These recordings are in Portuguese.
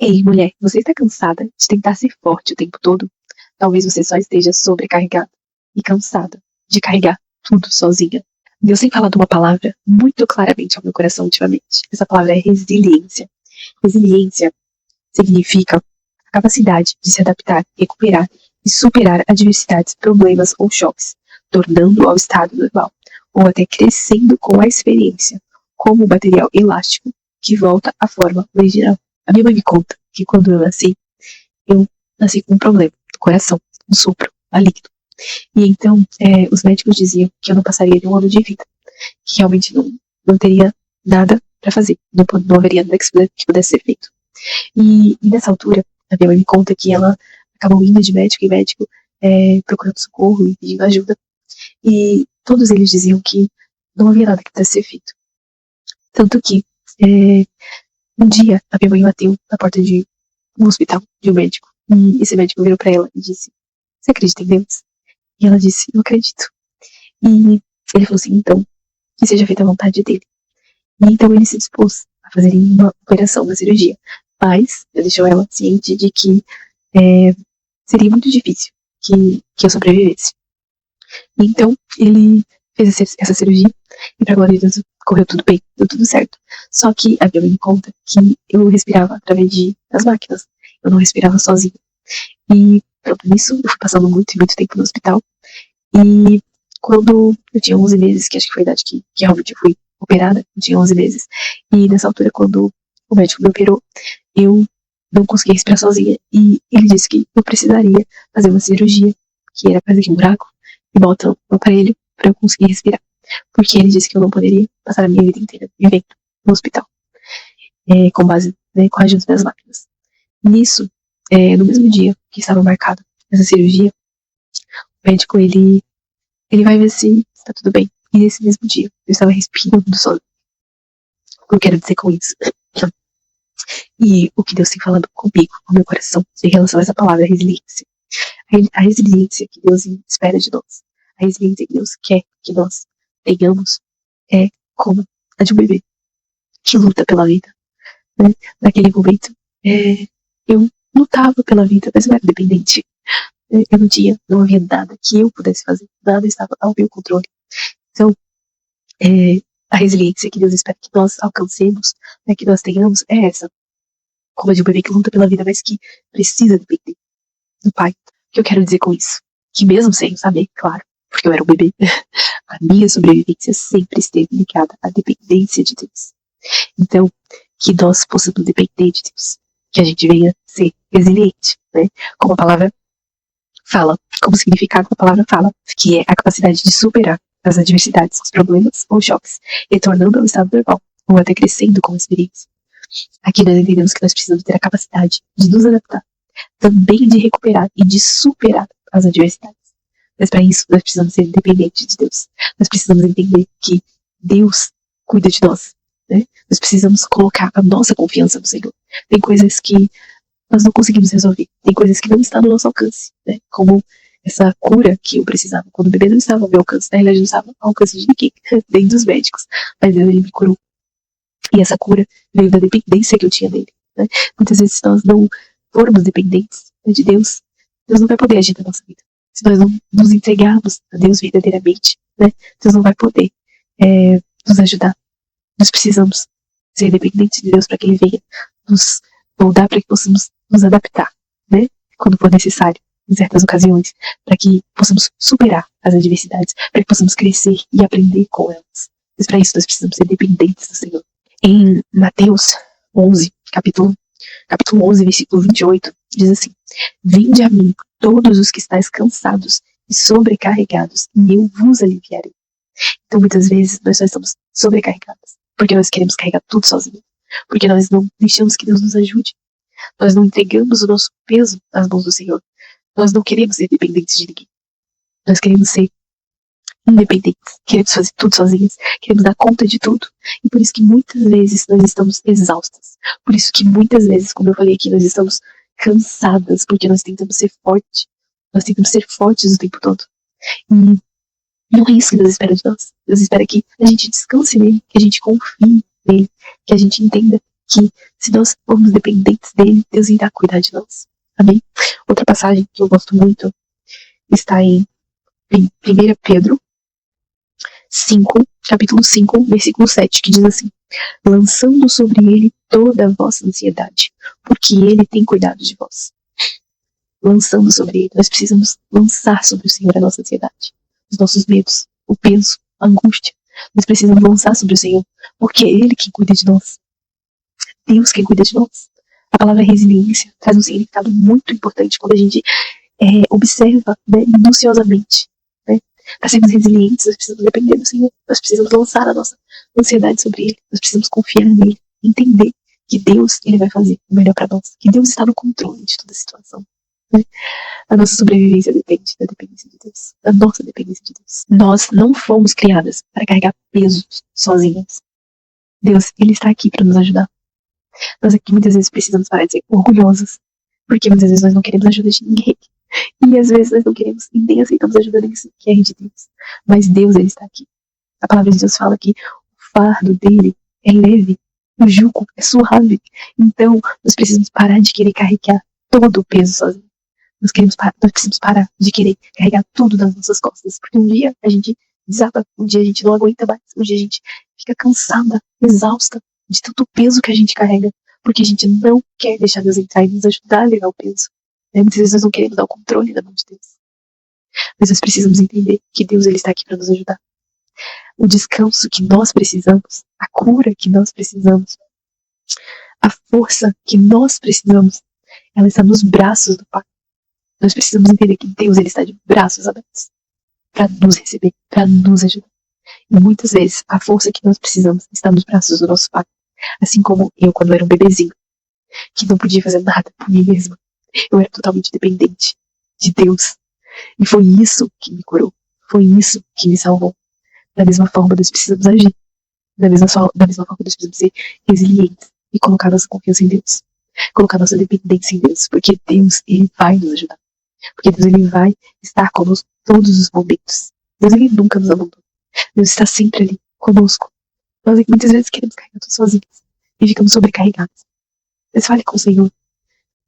Ei, mulher, você está cansada de tentar ser forte o tempo todo? Talvez você só esteja sobrecarregada e cansada de carregar tudo sozinha. Deus tem falado uma palavra muito claramente ao meu coração ultimamente. Essa palavra é resiliência. Resiliência significa a capacidade de se adaptar, recuperar e superar adversidades, problemas ou choques, tornando ao estado normal, ou até crescendo com a experiência, como um material elástico que volta à forma original. A minha mãe me conta que quando eu nasci com um problema no coração, um sopro maligno. E então, os médicos diziam que eu não passaria de um ano de vida, que realmente não teria nada para fazer, não haveria nada que pudesse ser feito. E nessa altura, a minha mãe me conta que ela acabou indo de médico em médico, procurando socorro e pedindo ajuda. E todos eles diziam que não havia nada que pudesse ser feito. Tanto que, um dia, a minha mãe bateu na porta de um hospital, de um médico. E esse médico virou pra ela e disse: "Você acredita em Deus?" E ela disse: "Eu acredito." E ele falou assim: "Então, que seja feita a vontade dele." E então ele se dispôs a fazer uma operação, uma cirurgia. Mas deixou ela ciente de que seria muito difícil que eu sobrevivesse. E então ele fez essa cirurgia e, pra glória de Deus, correu tudo bem, deu tudo certo. Só que a minha mãe me conta que eu respirava através das máquinas. Eu não respirava sozinha. E pronto, nisso eu fui passando muito tempo no hospital. E quando eu tinha 11 meses, que acho que foi a idade que realmente eu fui operada, eu tinha 11 meses. E nessa altura, quando o médico me operou, eu não conseguia respirar sozinha. E ele disse que eu precisaria fazer uma cirurgia, que era fazer um buraco e botar um aparelho para eu conseguir respirar. Porque ele disse que eu não poderia passar a minha vida inteira vivendo no hospital, com base, com a ajuda das máquinas. Nisso, no mesmo dia que estava marcado essa cirurgia, o médico, ele vai ver se está tudo bem. E nesse mesmo dia, eu estava respirando sozinha. O que eu quero dizer com isso? E o que Deus tem falado comigo, com o meu coração, em relação a essa palavra, resiliência. A resiliência que Deus espera de nós, a resiliência que Deus quer que nós tenhamos, é como a de um bebê que luta pela vida. Né? Naquele momento, eu lutava pela vida, mas eu era dependente. Eu não havia nada que eu pudesse fazer, nada estava ao meu controle. Então, a resiliência que Deus espera que nós alcancemos, que nós tenhamos, é essa. Como a de um bebê que luta pela vida, mas que precisa depender do pai. O que eu quero dizer com isso? Que mesmo sem saber, claro, porque eu era um bebê, a minha sobrevivência sempre esteve ligada à dependência de Deus. Então, que nós possamos depender de Deus, que a gente venha ser resiliente, né? Como a palavra fala, como o significado da palavra fala, que é a capacidade de superar as adversidades, os problemas ou choques, retornando ao estado normal, ou até crescendo com a experiência. Aqui nós entendemos que nós precisamos ter a capacidade de nos adaptar, também de recuperar e de superar as adversidades. Mas para isso nós precisamos ser dependentes de Deus. Nós precisamos entender que Deus cuida de nós, né? Nós precisamos colocar a nossa confiança no Senhor. Tem coisas que nós não conseguimos resolver, tem coisas que não estão no nosso alcance, né? Como essa cura que eu precisava quando o bebê não estava ao meu alcance, na realidade não estava ao alcance de ninguém, nem dos médicos, mas Deus, ele me curou. E essa cura veio da dependência que eu tinha dele, né? Muitas vezes, se nós não formos dependentes, né, de Deus, Deus não vai poder agir na nossa vida. Se nós não nos entregarmos a Deus verdadeiramente, né, Deus não vai poder nos ajudar. Nós precisamos ser dependentes de Deus para que Ele venha nos moldar, para que possamos nos adaptar, né, quando for necessário, em certas ocasiões, para que possamos superar as adversidades, para que possamos crescer e aprender com elas. Mas para isso nós precisamos ser dependentes do Senhor. Em Mateus 11, capítulo 11, versículo 28, diz assim: "Vinde a mim, todos os que estáis cansados e sobrecarregados, e eu vos aliviarei." Então, muitas vezes, nós só estamos sobrecarregados, porque nós queremos carregar tudo sozinhos, porque nós não deixamos que Deus nos ajude, nós não entregamos o nosso peso nas mãos do Senhor, nós não queremos ser dependentes de ninguém, nós queremos ser independentes, queremos fazer tudo sozinhos, queremos dar conta de tudo, e por isso que muitas vezes nós estamos exaustas, por isso que muitas vezes, como eu falei aqui, nós estamos cansadas, porque nós tentamos ser fortes o tempo todo, e não é isso que Deus espera de nós. Deus espera que a gente descanse nele, que a gente confie nele, que a gente entenda que se nós formos dependentes dele, Deus irá cuidar de nós. Amém? Outra passagem que eu gosto muito está em 1 Pedro 5, capítulo 5, versículo 7, que diz assim: lançando sobre ele toda a vossa ansiedade, porque ele tem cuidado de vós. Lançando sobre ele, nós precisamos lançar sobre o Senhor a nossa ansiedade, os nossos medos, o peso, a angústia. Nós precisamos lançar sobre o Senhor, porque é Ele quem cuida de nós. Deus quem cuida de nós. A palavra resiliência traz um significado muito importante quando a gente observa, né, minuciosamente. Né? Para sermos resilientes, nós precisamos depender do Senhor. Nós precisamos lançar a nossa ansiedade sobre Ele. Nós precisamos confiar nele, entender que Deus ele vai fazer o melhor para nós, que Deus está no controle de toda a situação. Né? A nossa sobrevivência depende da dependência de Deus, da nossa dependência de Deus. Nós não fomos criadas para carregar pesos sozinhas. Deus, ele está aqui para nos ajudar. Nós aqui muitas vezes precisamos parar de ser orgulhosas, porque muitas vezes nós não queremos ajuda de ninguém. E às vezes nós não queremos e nem aceitamos ajuda nem sequer de Deus. Mas Deus, ele está aqui. A palavra de Deus fala que o fardo dele é leve, o jugo é suave. Então, nós precisamos parar de querer carregar todo o peso sozinho. Nós precisamos parar de querer carregar tudo nas nossas costas. Porque um dia a gente desaba, um dia a gente não aguenta mais, um dia a gente fica cansada, exausta de tanto peso que a gente carrega. Porque a gente não quer deixar Deus entrar e nos ajudar a levar o peso. Muitas vezes nós não queremos dar o controle da mão de Deus. Mas nós precisamos entender que Deus ele está aqui para nos ajudar. O descanso que nós precisamos, a cura que nós precisamos, a força que nós precisamos, ela está nos braços do Pai. Nós precisamos entender que Deus ele está de braços abertos para nos receber, para nos ajudar. E muitas vezes a força que nós precisamos está nos braços do nosso Pai. Assim como eu quando era um bebezinho, que não podia fazer nada por mim mesma. Eu era totalmente dependente de Deus. E foi isso que me curou. Foi isso que me salvou. Da mesma forma, nós precisamos agir. Da mesma forma, nós precisamos ser resilientes e colocar nossa confiança em Deus. Colocar nossa dependência em Deus. Porque Deus, ele vai nos ajudar. Porque Deus, ele vai estar conosco todos os momentos. Deus, ele nunca nos abandona. Deus está sempre ali conosco. Nós muitas vezes queremos carregar tudo sozinhos. E ficamos sobrecarregados. Mas fale com o Senhor.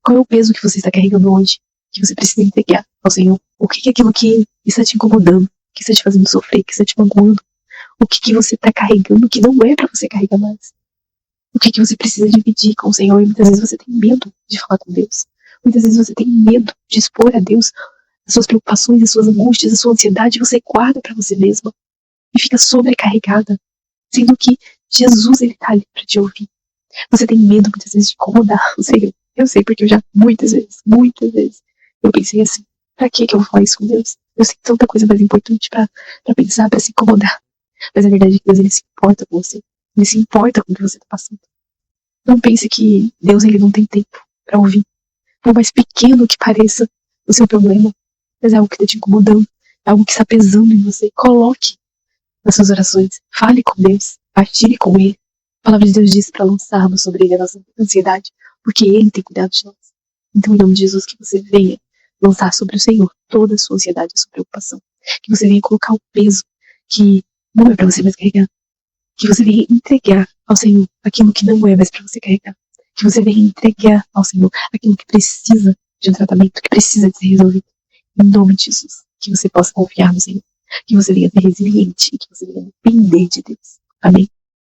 Qual é o peso que você está carregando hoje? Que você precisa entregar ao Senhor? O que é aquilo que está te incomodando? Que está te fazendo sofrer? Que está te magoando? O que você está carregando que não é para você carregar mais? O que você precisa dividir com o Senhor? E muitas vezes você tem medo de falar com Deus. Muitas vezes você tem medo de expor a Deus as suas preocupações, as suas angústias, a sua ansiedade. Você guarda para você mesma e fica sobrecarregada. Sendo que Jesus ele está ali para te ouvir. Você tem medo muitas vezes de incomodar o Senhor. Eu sei porque eu já muitas vezes, eu pensei assim, pra que eu vou falar isso com Deus? Eu sei tanta coisa mais importante pra pensar, pra se incomodar. Mas a verdade é que Deus, ele se importa com você. Ele se importa com o que você tá passando. Não pense que Deus, ele não tem tempo pra ouvir. Por mais pequeno que pareça o seu problema, mas é algo que tá te incomodando, é algo que está pesando em você. Coloque nas suas orações, fale com Deus, partilhe com Ele. A palavra de Deus diz pra lançarmos sobre Ele a nossa ansiedade, porque Ele tem cuidado de nós. Então, em nome de Jesus, que você venha lançar sobre o Senhor toda a sua ansiedade, a sua preocupação. Que você venha colocar o peso que não é para você mais carregar. Que você venha entregar ao Senhor aquilo que não é mais para você carregar. Que você venha entregar ao Senhor aquilo que precisa de um tratamento, que precisa de ser resolvido. Em nome de Jesus, que você possa confiar no Senhor. Que você venha ser resiliente e que você venha depender de Deus. Amém?